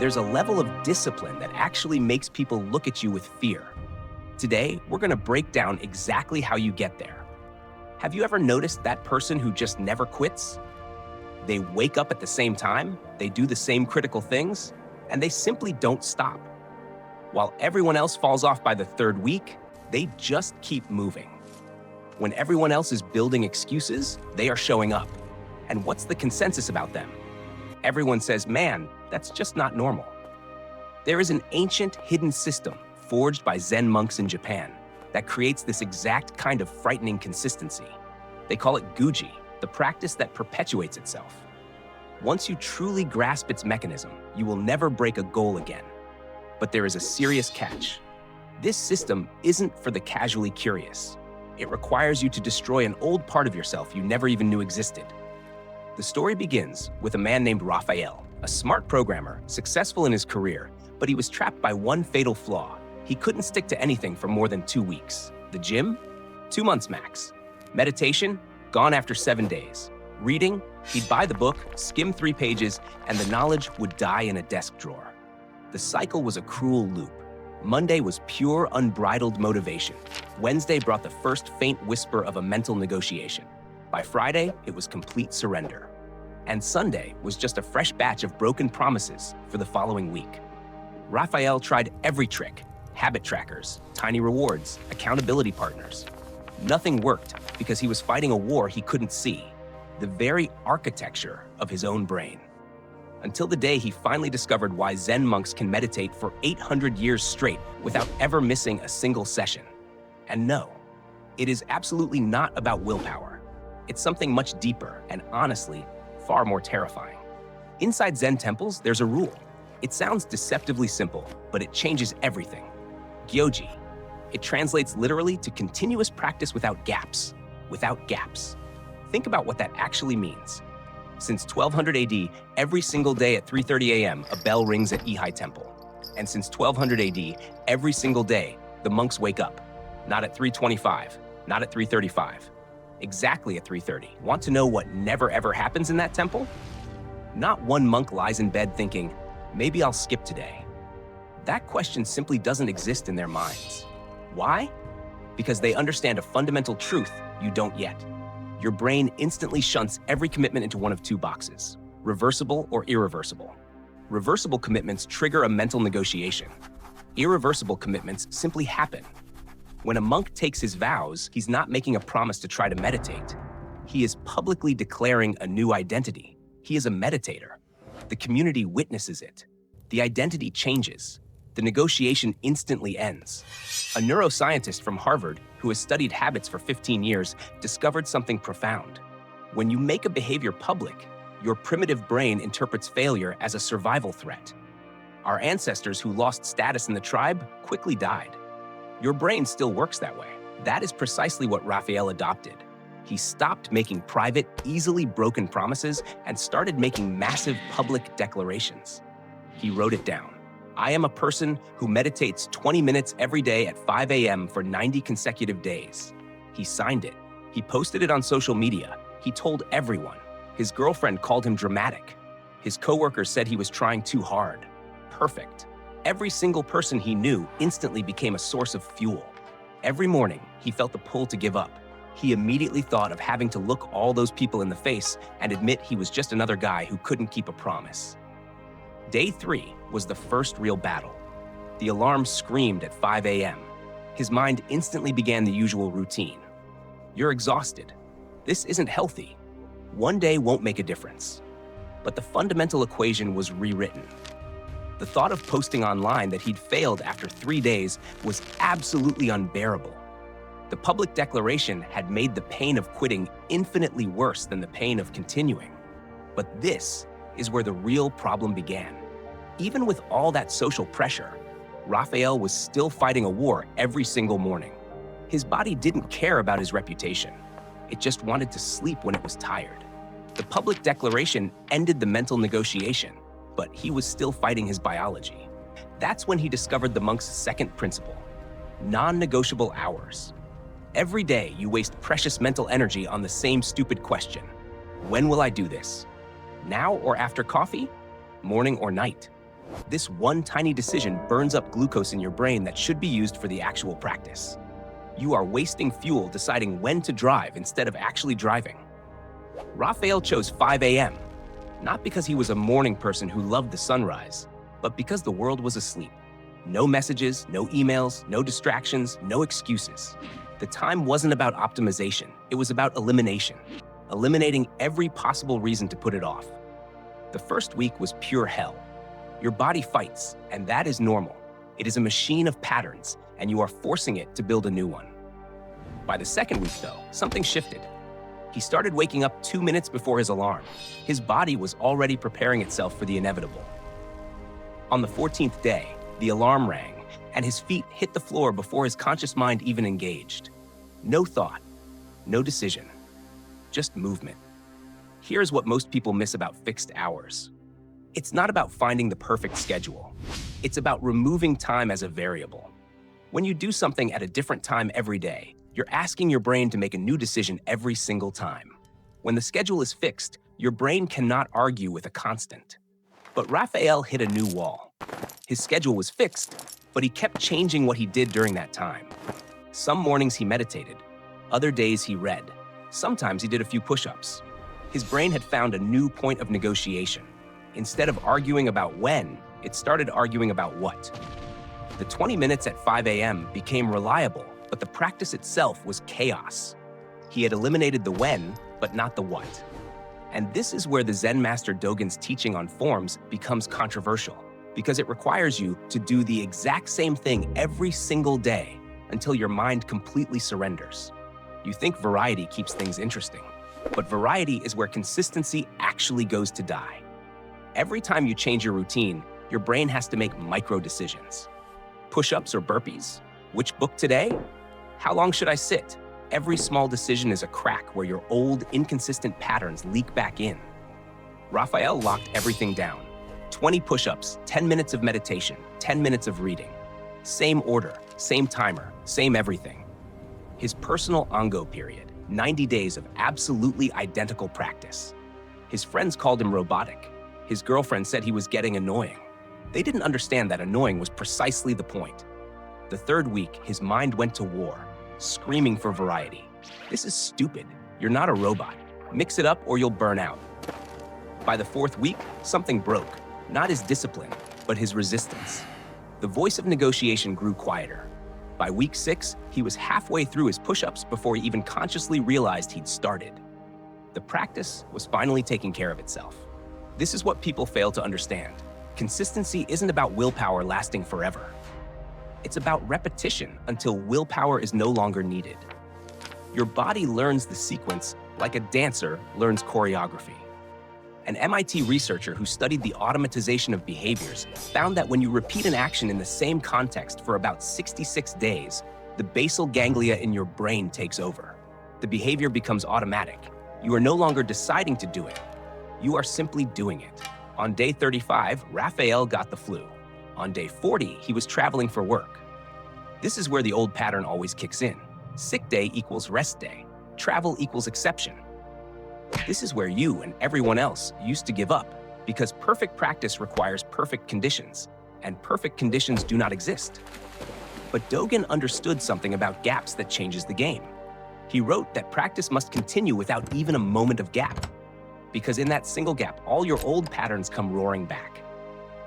there's a level of discipline that actually makes people look at you with fear. Today, we're going to break down exactly how you get there. Have you ever noticed that person who just never quits? They wake up at the same time, they do the same critical things, and they simply don't stop. While everyone else falls off by the third week, they just keep moving. When everyone else is building excuses, they are showing up. And what's the consensus about them? Everyone says, man, that's just not normal. There is an ancient hidden system forged by Zen monks in Japan that creates this exact kind of frightening consistency. They call it Gyoji, the practice that perpetuates itself. Once you truly grasp its mechanism, you will never break a goal again. But there is a serious catch. This system isn't for the casually curious. It requires you to destroy an old part of yourself you never even knew existed. The story begins with a man named Raphael, a smart programmer, successful in his career, but he was trapped by one fatal flaw. He couldn't stick to anything for more than 2 weeks. The gym? 2 months max. Meditation? Gone after 7 days. Reading? He'd buy the book, skim 3 pages, and the knowledge would die in a desk drawer. The cycle was a cruel loop. Monday was pure, unbridled motivation. Wednesday brought the first faint whisper of a mental negotiation. By Friday, it was complete surrender. And Sunday was just a fresh batch of broken promises for the following week. Raphael tried every trick: habit trackers, tiny rewards, accountability partners. Nothing worked because he was fighting a war he couldn't see, the very architecture of his own brain. Until the day he finally discovered why Zen monks can meditate for 800 years straight without ever missing a single session. And no, it is absolutely not about willpower. It's something much deeper and, honestly, far more terrifying. Inside Zen temples, there's a rule. It sounds deceptively simple, but it changes everything. Gyoji. It translates literally to continuous practice without gaps. Without gaps. Think about what that actually means. Since 1200 AD, every single day at 3:30 a.m., a bell rings at Ihai Temple. And since 1200 AD, every single day, the monks wake up. Not at 3:25, not at 3:35. Exactly at 3:30. Want to know what never ever happens in that temple? Not one monk lies in bed thinking, maybe I'll skip today. That question simply doesn't exist in their minds. Why? Because they understand a fundamental truth you don't yet. Your brain instantly shunts every commitment into one of 2 boxes: reversible or irreversible. Reversible commitments trigger a mental negotiation. Irreversible commitments simply happen. When a monk takes his vows, he's not making a promise to try to meditate. He is publicly declaring a new identity. He is a meditator. The community witnesses it. The identity changes. The negotiation instantly ends. A neuroscientist from Harvard, who has studied habits for 15 years, discovered something profound. When you make a behavior public, your primitive brain interprets failure as a survival threat. Our ancestors who lost status in the tribe quickly died. Your brain still works that way. That is precisely what Raphael adopted. He stopped making private, easily broken promises and started making massive public declarations. He wrote it down. I am a person who meditates 20 minutes every day at 5 a.m. for 90 consecutive days. He signed it. He posted it on social media. He told everyone. His girlfriend called him dramatic. His coworkers said he was trying too hard. Perfect. Every single person he knew instantly became a source of fuel. Every morning, he felt the pull to give up. He immediately thought of having to look all those people in the face and admit he was just another guy who couldn't keep a promise. Day 3 was the first real battle. The alarm screamed at 5 a.m. His mind instantly began the usual routine. You're exhausted. This isn't healthy. One day won't make a difference. But the fundamental equation was rewritten. The thought of posting online that he'd failed after 3 days was absolutely unbearable. The public declaration had made the pain of quitting infinitely worse than the pain of continuing. But this is where the real problem began. Even with all that social pressure, Raphael was still fighting a war every single morning. His body didn't care about his reputation. It just wanted to sleep when it was tired. The public declaration ended the mental negotiation, but he was still fighting his biology. That's when he discovered the monk's second principle: non-negotiable hours. Every day you waste precious mental energy on the same stupid question. When will I do this? Now or after coffee? Morning or night? This one tiny decision burns up glucose in your brain that should be used for the actual practice. You are wasting fuel deciding when to drive instead of actually driving. Raphael chose 5 a.m., not because he was a morning person who loved the sunrise, but because the world was asleep. No messages, no emails, no distractions, no excuses. The time wasn't about optimization, it was about elimination. Eliminating every possible reason to put it off. The first week was pure hell. Your body fights, and that is normal. It is a machine of patterns, and you are forcing it to build a new one. By the second week, though, something shifted. He started waking up 2 minutes before his alarm. His body was already preparing itself for the inevitable. On the 14th day, the alarm rang, and his feet hit the floor before his conscious mind even engaged. No thought, no decision, just movement. Here's what most people miss about fixed hours. It's not about finding the perfect schedule. It's about removing time as a variable. When you do something at a different time every day, you're asking your brain to make a new decision every single time. When the schedule is fixed, your brain cannot argue with a constant. But Raphael hit a new wall. His schedule was fixed, but he kept changing what he did during that time. Some mornings he meditated, other days he read. Sometimes he did a few push-ups. His brain had found a new point of negotiation. Instead of arguing about when, it started arguing about what. The 20 minutes at 5 a.m. became reliable, but the practice itself was chaos. He had eliminated the when, but not the what. And this is where the Zen master Dogen's teaching on forms becomes controversial, because it requires you to do the exact same thing every single day until your mind completely surrenders. You think variety keeps things interesting, but variety is where consistency actually goes to die. Every time you change your routine, your brain has to make micro decisions. Push-ups or burpees? Which book today? How long should I sit? Every small decision is a crack where your old, inconsistent patterns leak back in. Raphael locked everything down. 20 push-ups, 10 minutes of meditation, 10 minutes of reading. Same order, same timer, same everything. His personal Ongo period, 90 days of absolutely identical practice. His friends called him robotic. His girlfriend said he was getting annoying. They didn't understand that annoying was precisely the point. The third week, his mind went to war, screaming for variety. This is stupid. You're not a robot. Mix it up or you'll burn out. By the fourth week, something broke. Not his discipline, but his resistance. The voice of negotiation grew quieter. By week 6, he was halfway through his push-ups before he even consciously realized he'd started. The practice was finally taking care of itself. This is what people fail to understand. Consistency isn't about willpower lasting forever. It's about repetition until willpower is no longer needed. Your body learns the sequence like a dancer learns choreography. An MIT researcher who studied the automatization of behaviors found that when you repeat an action in the same context for about 66 days, the basal ganglia in your brain takes over. The behavior becomes automatic. You are no longer deciding to do it. You are simply doing it. On day 35, Raphael got the flu. On day 40, he was traveling for work. This is where the old pattern always kicks in. Sick day equals rest day. Travel equals exception. This is where you and everyone else used to give up, because perfect practice requires perfect conditions, and perfect conditions do not exist. But Dogen understood something about gaps that changes the game. He wrote that practice must continue without even a moment of gap, because in that single gap, all your old patterns come roaring back.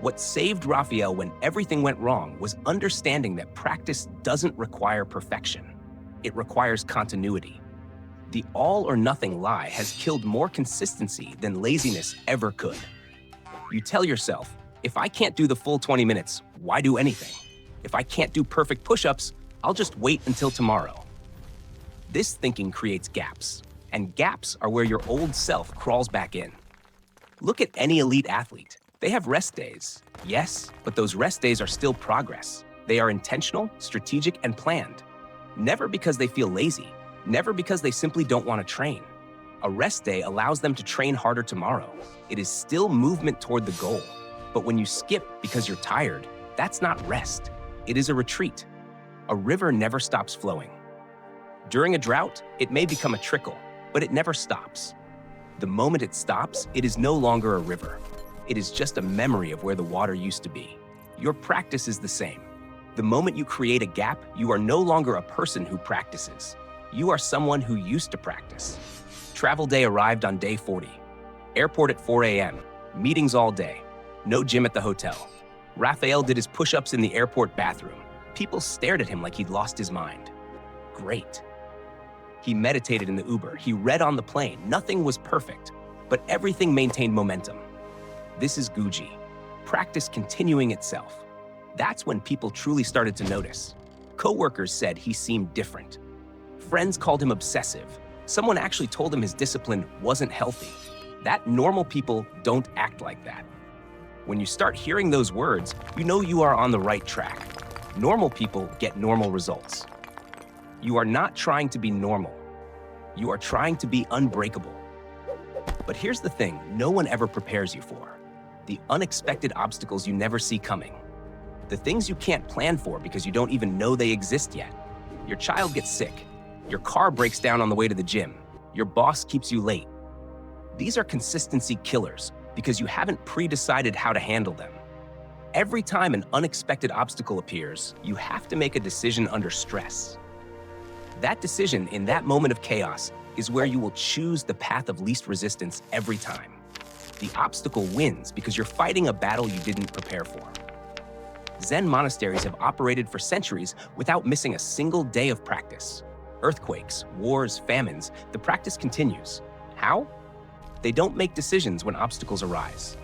What saved Raphael when everything went wrong was understanding that practice doesn't require perfection. It requires continuity. The all or nothing lie has killed more consistency than laziness ever could. You tell yourself, if I can't do the full 20 minutes, why do anything? If I can't do perfect push-ups, I'll just wait until tomorrow. This thinking creates gaps, and gaps are where your old self crawls back in. Look at any elite athlete. They have rest days, yes, but those rest days are still progress. They are intentional, strategic, and planned. Never because they feel lazy, never because they simply don't want to train. A rest day allows them to train harder tomorrow. It is still movement toward the goal. But when you skip because you're tired, that's not rest. It is a retreat. A river never stops flowing. During a drought, it may become a trickle, but it never stops. The moment it stops, it is no longer a river. It is just a memory of where the water used to be. Your practice is the same. The moment you create a gap, you are no longer a person who practices. You are someone who used to practice. Travel day arrived on day 40. Airport at 4 a.m. Meetings all day. No gym at the hotel. Raphael did his push-ups in the airport bathroom. People stared at him like he'd lost his mind. Great. He meditated in the Uber. He read on the plane. Nothing was perfect, but everything maintained momentum. This is Gyoji. Practice continuing itself. That's when people truly started to notice. Coworkers said he seemed different. Friends called him obsessive. Someone actually told him his discipline wasn't healthy. That normal people don't act like that. When you start hearing those words, you know you are on the right track. Normal people get normal results. You are not trying to be normal. You are trying to be unbreakable. But here's the thing no one ever prepares you for. The unexpected obstacles you never see coming. The things you can't plan for because you don't even know they exist yet. Your child gets sick. Your car breaks down on the way to the gym. Your boss keeps you late. These are consistency killers because you haven't pre-decided how to handle them. Every time an unexpected obstacle appears, you have to make a decision under stress. That decision in that moment of chaos is where you will choose the path of least resistance every time. The obstacle wins because you're fighting a battle you didn't prepare for. Zen monasteries have operated for centuries without missing a single day of practice. Earthquakes, wars, famines, the practice continues. How? They don't make decisions when obstacles arise.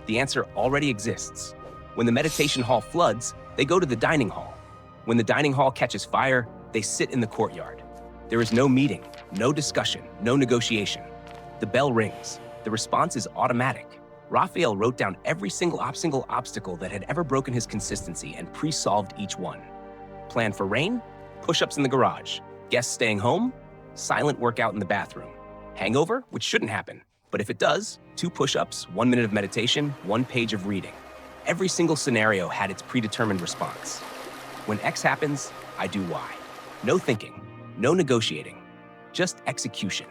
The answer already exists. When the meditation hall floods, they go to the dining hall. When the dining hall catches fire, they sit in the courtyard. There is no meeting, no discussion, no negotiation. The bell rings. The response is automatic. Raphael wrote down every single obstacle that had ever broken his consistency and pre-solved each one. Plan for rain? Push-ups in the garage. Guests staying home? Silent workout in the bathroom. Hangover? Which shouldn't happen. But if it does, 2 push-ups, 1 minute of meditation, 1 page of reading. Every single scenario had its predetermined response. When X happens, I do Y. No thinking, no negotiating, just execution.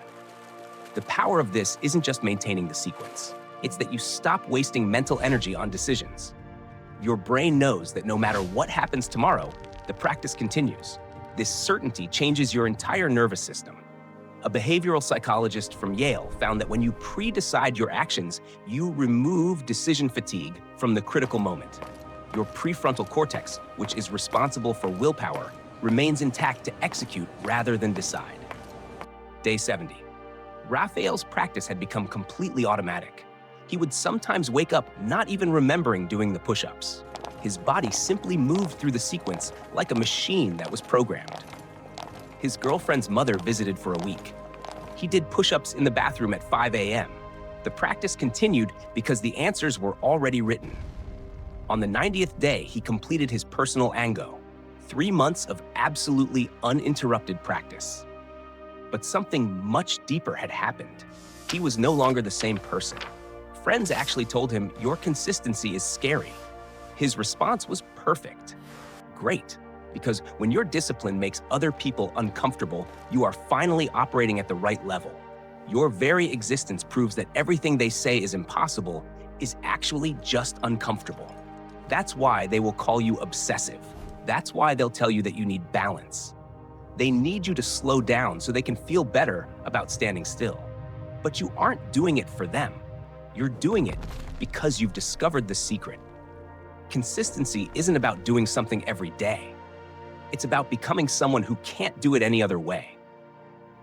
The power of this isn't just maintaining the sequence. It's that you stop wasting mental energy on decisions. Your brain knows that no matter what happens tomorrow, the practice continues. This certainty changes your entire nervous system. A behavioral psychologist from Yale found that when you pre-decide your actions, you remove decision fatigue from the critical moment. Your prefrontal cortex, which is responsible for willpower, remains intact to execute rather than decide. Day 70. Raphael's practice had become completely automatic. He would sometimes wake up not even remembering doing the push-ups. His body simply moved through the sequence like a machine that was programmed. His girlfriend's mother visited for a week. He did push-ups in the bathroom at 5 a.m. The practice continued because the answers were already written. On the 90th day, he completed his personal Ango, 3 months of absolutely uninterrupted practice. But something much deeper had happened. He was no longer the same person. Friends actually told him, "Your consistency is scary." His response was perfect. Great, because when your discipline makes other people uncomfortable, you are finally operating at the right level. Your very existence proves that everything they say is impossible is actually just uncomfortable. That's why they will call you obsessive. That's why they'll tell you that you need balance. They need you to slow down so they can feel better about standing still. But you aren't doing it for them. You're doing it because you've discovered the secret. Consistency isn't about doing something every day. It's about becoming someone who can't do it any other way.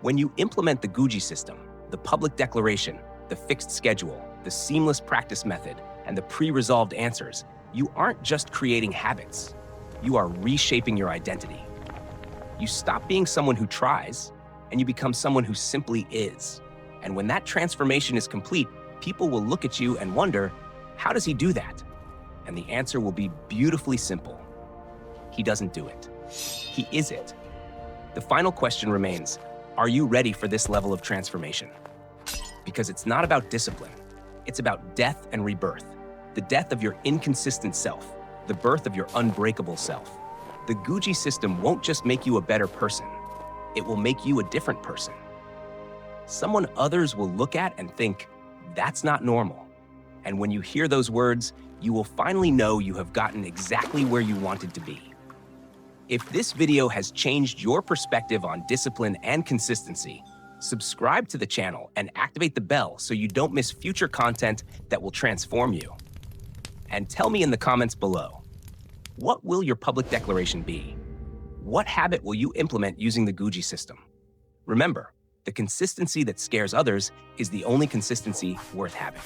When you implement the Gyoji System, the public declaration, the fixed schedule, the seamless practice method, and the pre-resolved answers, you aren't just creating habits. You are reshaping your identity. You stop being someone who tries, and you become someone who simply is. And when that transformation is complete, people will look at you and wonder, how does he do that? And the answer will be beautifully simple. He doesn't do it. He is it. The final question remains, are you ready for this level of transformation? Because it's not about discipline. It's about death and rebirth. The death of your inconsistent self, the birth of your unbreakable self. The Gyoji System won't just make you a better person. It will make you a different person. Someone others will look at and think, that's not normal. And when you hear those words, you will finally know you have gotten exactly where you wanted to be. If this video has changed your perspective on discipline and consistency, subscribe to the channel and activate the bell so you don't miss future content that will transform you. And tell me in the comments below, what will your public declaration be? What habit will you implement using the Gyoji system? Remember, the consistency that scares others is the only consistency worth having.